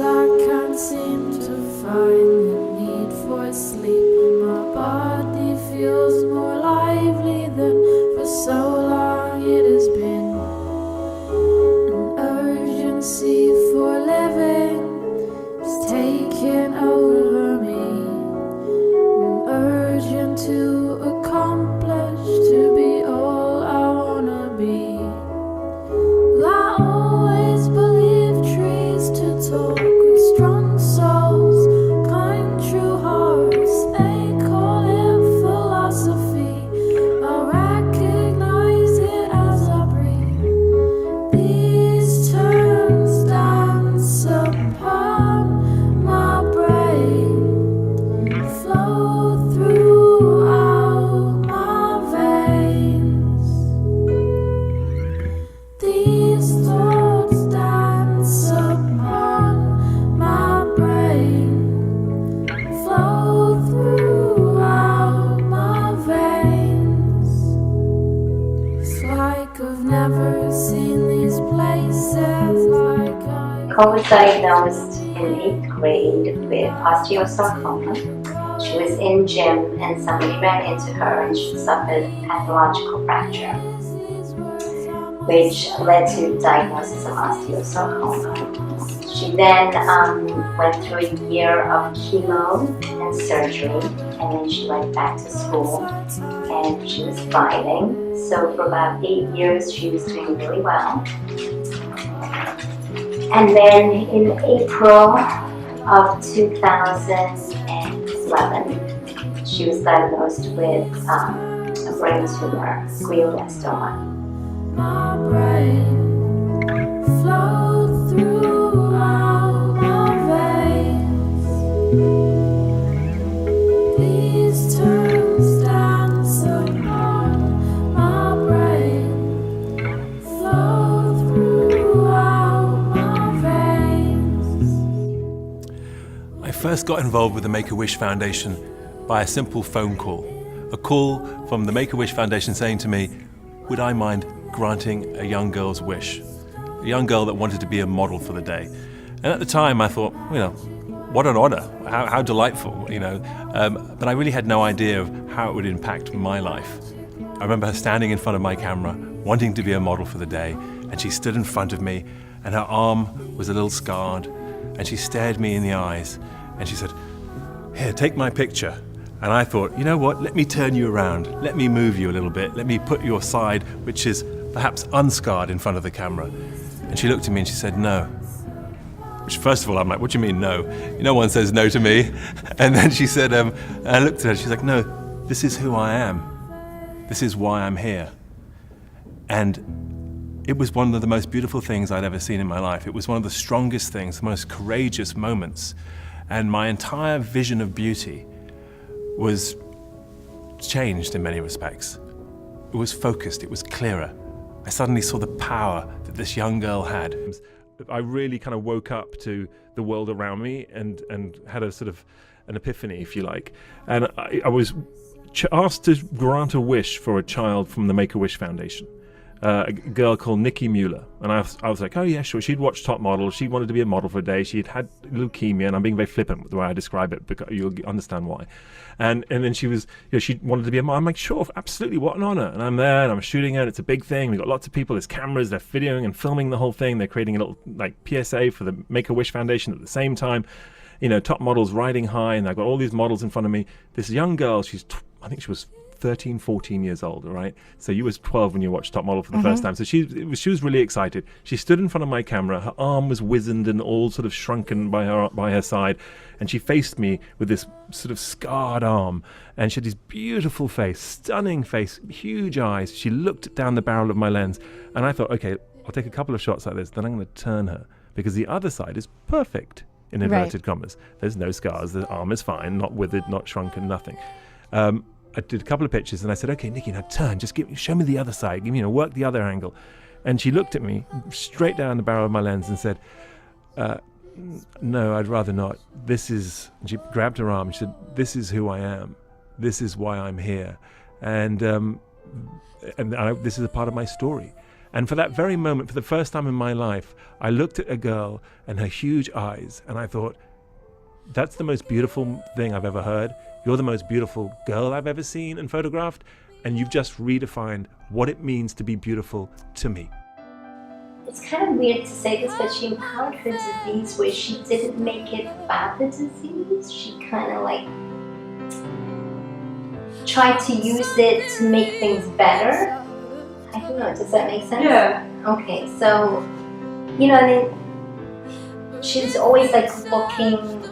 I can't seem to find the need for sleep. My body feels more lively than for so long it has been. An urgency for living is taking over me. I'm urgent to accomplish, to be all I wanna be. Well, I always believe trees to talk with strong souls, kind true hearts, they call it philosophy. I recognize it as I breathe. These terms dance upon my brain, flow throughout my veins. These thoughts dance upon my brain, flow throughout my veins. It's like I've never seen these places like Nicole was diagnosed in 8th grade with osteosarcoma. She was in gym and somebody ran into her and she suffered a pathological fracture, which led to diagnosis of osteosarcoma. She then went through a year of chemo and surgery, and then she went back to school and she was thriving. So for about 8 years she was doing really well. And then in April of 2011, she was diagnosed with a brain tumor, glioblastoma. my brain, flow throughout my veins. These terms dance upon my brain, flow throughout my veins. I first got involved with the Make-A-Wish Foundation by a simple phone call. A call from the Make-A-Wish Foundation saying to me, would I mind granting a young girl's wish? A young girl that wanted to be a model for the day. And at the time I thought, what an honor, how delightful, but I really had no idea of how it would impact my life. I remember her standing in front of my camera, wanting to be a model for the day, and she stood in front of me, and her arm was a little scarred, and she stared me in the eyes, and she said, here, take my picture. And I thought, you know what, let me turn you around, let me move you a little bit, let me put your side, which is perhaps unscarred, in front of the camera. And she looked at me and she said, no. Which, first of all, I'm like, what do you mean, no? No one says no to me. And then she said, I looked at her, she's like, no, this is who I am. This is why I'm here. And it was one of the most beautiful things I'd ever seen in my life. It was one of the strongest things, the most courageous moments. And my entire vision of beauty was changed in many respects. It was focused, it was clearer. I suddenly saw the power that this young girl had. I really kind of woke up to the world around me and had a sort of an epiphany, if you like. And I was asked to grant a wish for a child from the Make-A-Wish Foundation. A girl called Nicki Muller, and I was like, oh yeah, sure. She'd watched Top Model. She wanted to be a model for a day. She'd had leukemia, and I'm being very flippant with the way I describe it, because you'll understand why. And then she was, she wanted to be a model. I'm like, sure, absolutely, what an honor. And I'm there, and I'm shooting her, and it's a big thing. We've got lots of people. There's cameras. They're videoing and filming the whole thing. They're creating a little PSA for the Make-A-Wish Foundation at the same time. Top models riding high, and I've got all these models in front of me. This young girl, I think she was 13, 14 years old, right? So you was 12 when you watched Top Model for the first time. So she was really excited. She stood in front of my camera. Her arm was wizened and all sort of shrunken by her side. And she faced me with this sort of scarred arm. And she had this beautiful face, stunning face, huge eyes. She looked down the barrel of my lens. And I thought, okay, I'll take a couple of shots like this. Then I'm going to turn her, because the other side is perfect, in inverted commas. There's no scars. The arm is fine, not withered, not shrunken, nothing. I did a couple of pictures and I said, okay, Nicki, now turn, just show me the other side, work the other angle. And she looked at me straight down the barrel of my lens and said, no, I'd rather not. And she grabbed her arm and she said, this is who I am. This is why I'm here. And this is a part of my story. And for that very moment, for the first time in my life, I looked at a girl and her huge eyes, and I thought, that's the most beautiful thing I've ever heard. You're the most beautiful girl I've ever seen and photographed, and you've just redefined what it means to be beautiful to me. It's kind of weird to say this, but she empowered her disease where she didn't make it about the disease. She kind of like tried to use it to make things better. I don't know, does that make sense? Yeah. Okay, so, you know, I mean, she's always like looking,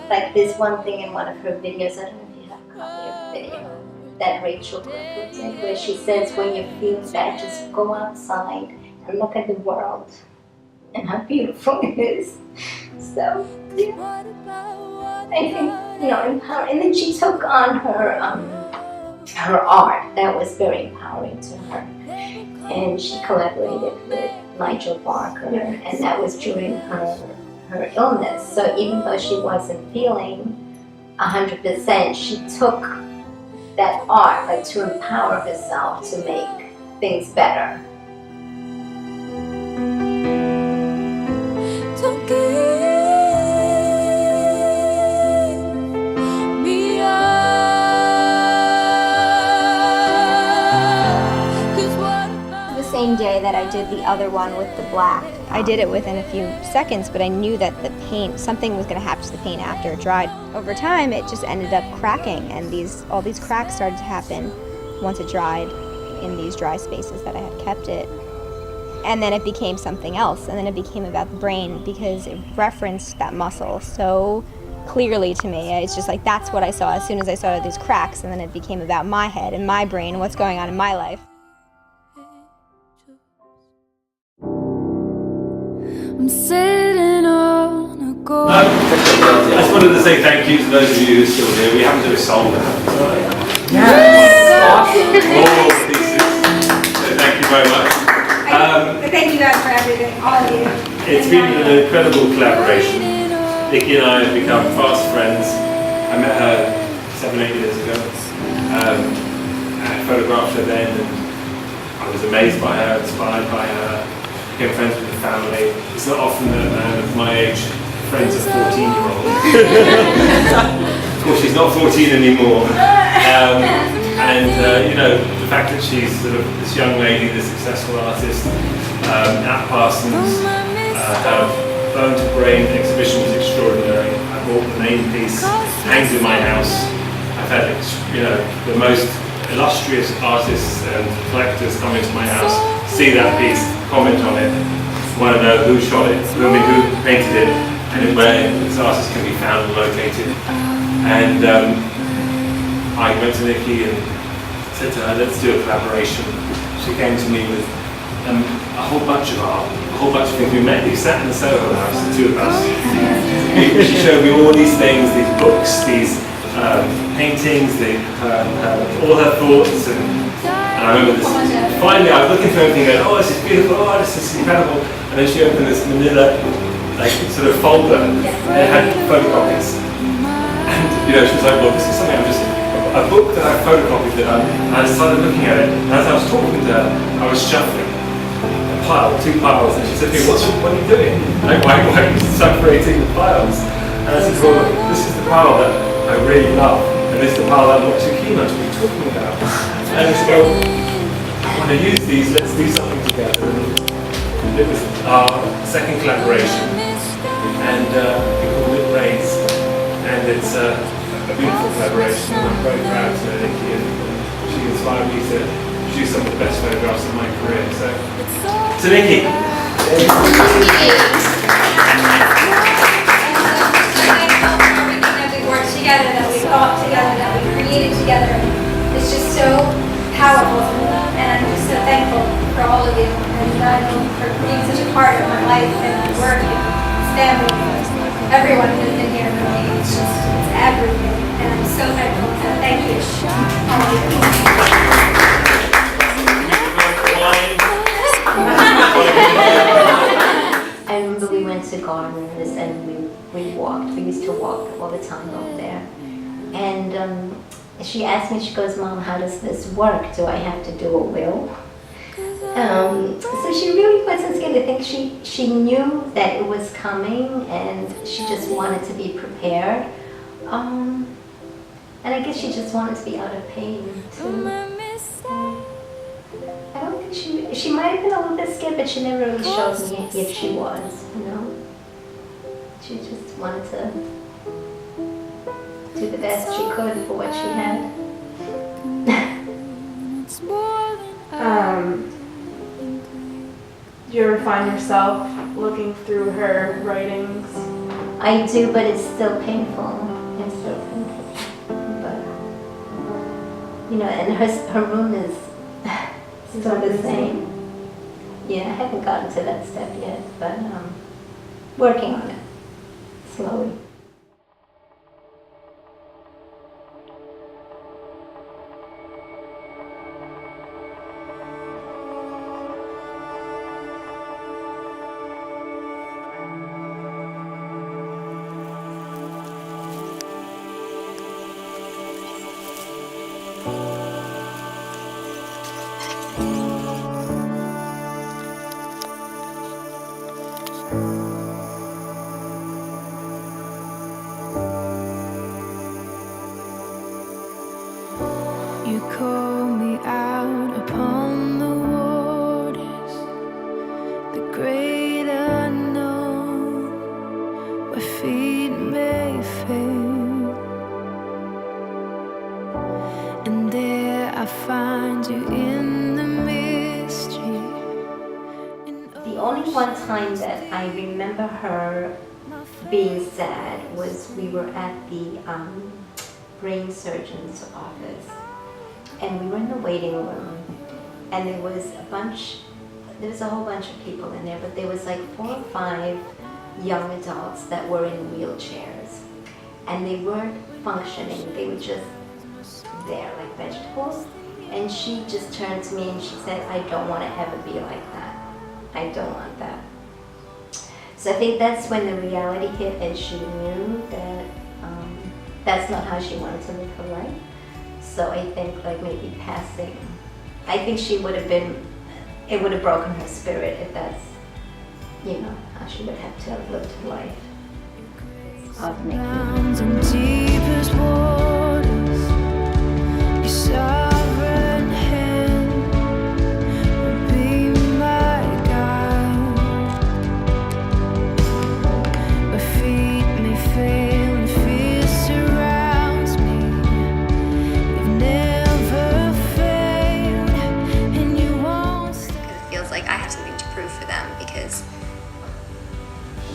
like this one thing in one of her videos, I don't know if you have a copy of the video, that Rachel puts in, where she says, when you're feeling bad, just go outside and look at the world and how beautiful it is. So, yeah, I think, you know, empowering. And then she took on her art. That was very empowering to her. And she collaborated with Nigel Barker, and that was during her illness. So even though she wasn't feeling 100%, she took that art, like, to empower herself to make things better. Don't give me up, 'cause what about The same day that I did the other one with the black, I did it within a few seconds, but I knew that the paint, something was going to happen to the paint after it dried. Over time, it just ended up cracking, and all these cracks started to happen once it dried in these dry spaces that I had kept it. And then it became something else, and then it became about the brain because it referenced that muscle so clearly to me. It's just like, that's what I saw as soon as I saw these cracks, and then it became about my head and my brain and what's going on in my life. I'm sitting on a gold. I just wanted to say thank you to those of you who are still here. We haven't done a song now. All pieces. So thank you very much. Thank you guys for everything, all of you. It's been an incredible collaboration. Nicki and I have become fast friends. I met her 7-8 years ago. I photographed her then, and I was amazed by her, inspired by her. Became friends with the family. It's not often that a man of my age friends a 14-year-old. Of course, she's not 14 anymore. You know, the fact that she's sort of this young lady, this successful artist, at Parsons, her Bone to Brain exhibition was extraordinary. I bought the main piece, hangs in my house. I've had, you know, the most illustrious artists and collectors come into my house, see that piece, comment on it, want to know who shot it, who painted it, and where this artist can be found and located. And I went to Nicki and said to her, let's do a collaboration. She came to me with a whole bunch of art, a whole bunch of things. We sat in the Soho house, the two of us. She showed me all these things, these books, these paintings, all her thoughts, and I remember this. Finally, I was looking through everything, going, oh, this is beautiful, oh, this is incredible. And then she opened this manila, like, sort of folder, and it had photocopies. And, you know, she was like, well, this is something a book that I photocopied and I started looking at it, and as I was talking to her, I was shuffling two piles, and she said to me, what are you doing? Like, why are you separating the piles? And I said, well, this is the pile that I really love, and this is the pile that I'm not too keen on to be talking about. And she said, well, I want to use these, let's do something together. And it was our second collaboration, and we called it Raise, and it's a beautiful collaboration, and I'm very proud to know Nicki, and she inspired me to produce some of the best photographs of my career. So, to Nicki. That we worked together, that we thought together, that we created together. It's just so powerful, and I'm just so thankful for all of you, and for being such a part of my life and my work and family. Everyone who's been here for me, it's everything, and I'm so thankful. So thank you, all of you. the time over there. And she asked me, she goes, Mom, how does this work? Do I have to do a will? So she really wasn't scared. I think she knew that it was coming and she just wanted to be prepared. And I guess she just wanted to be out of pain too. I don't think she might have been a little bit scared, but she never really showed me if she was, you know. She just wanted to do the best she could for what she had. Do you ever find yourself looking through her writings? I do, but it's still painful. It's still painful. But, you know, and her room is still the same. Yeah, I haven't gotten to that step yet, but working on it slowly. You call me out upon the waters, the great unknown, where feet may fail, and there I find you in the mystery. The only one time that I remember her being sad was we were at the brain surgeon's office. And we were in the waiting room, and there was a whole bunch of people in there, but there was like 4 or 5 young adults that were in wheelchairs, and they weren't functioning. They were just there like vegetables. And she just turned to me and she said, I don't want to ever be like that. I don't want that. So I think that's when the reality hit, and she knew that that's not how she wanted to live her life. So I think like maybe passing, I think it would have broken her spirit if that's, you know, how she would have to have lived her life of Nicki. And deepest waters, your sovereign hand will be my guide. My feet may fail and fear surrounds me. You've never failed, and you won't stop. Because it feels like I have something to prove for them, because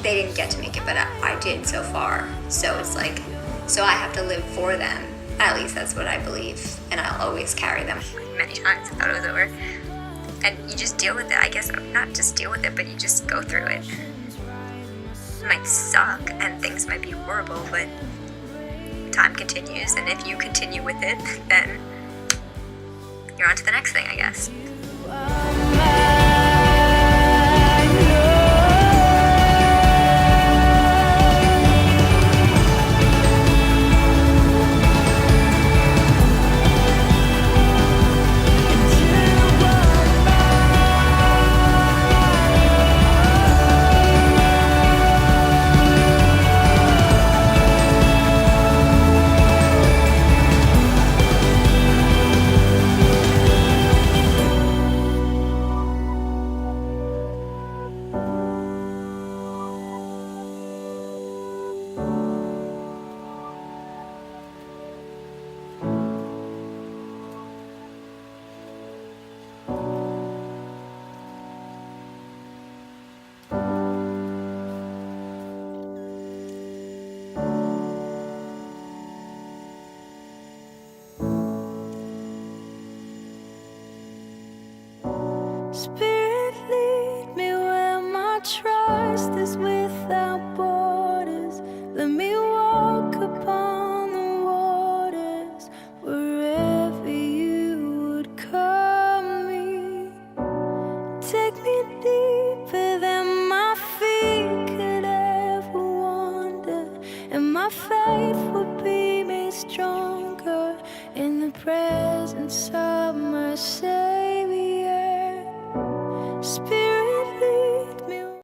they didn't get to make it, but I did so far. So it's like, so I have to live for them. At least that's what I believe, and I'll always carry them. Many times I thought it was over, and you just deal with it. I guess not just deal with it, but you just go through it. It might suck and things might be horrible, but time continues, and if you continue with it, then you're on to the next thing, I guess. Spirit, lead me where my trust is without borders. Let me walk upon the waters wherever you would call me. Take me deeper than my feet could ever wander, and my faith would be made stronger in the presence of my Savior.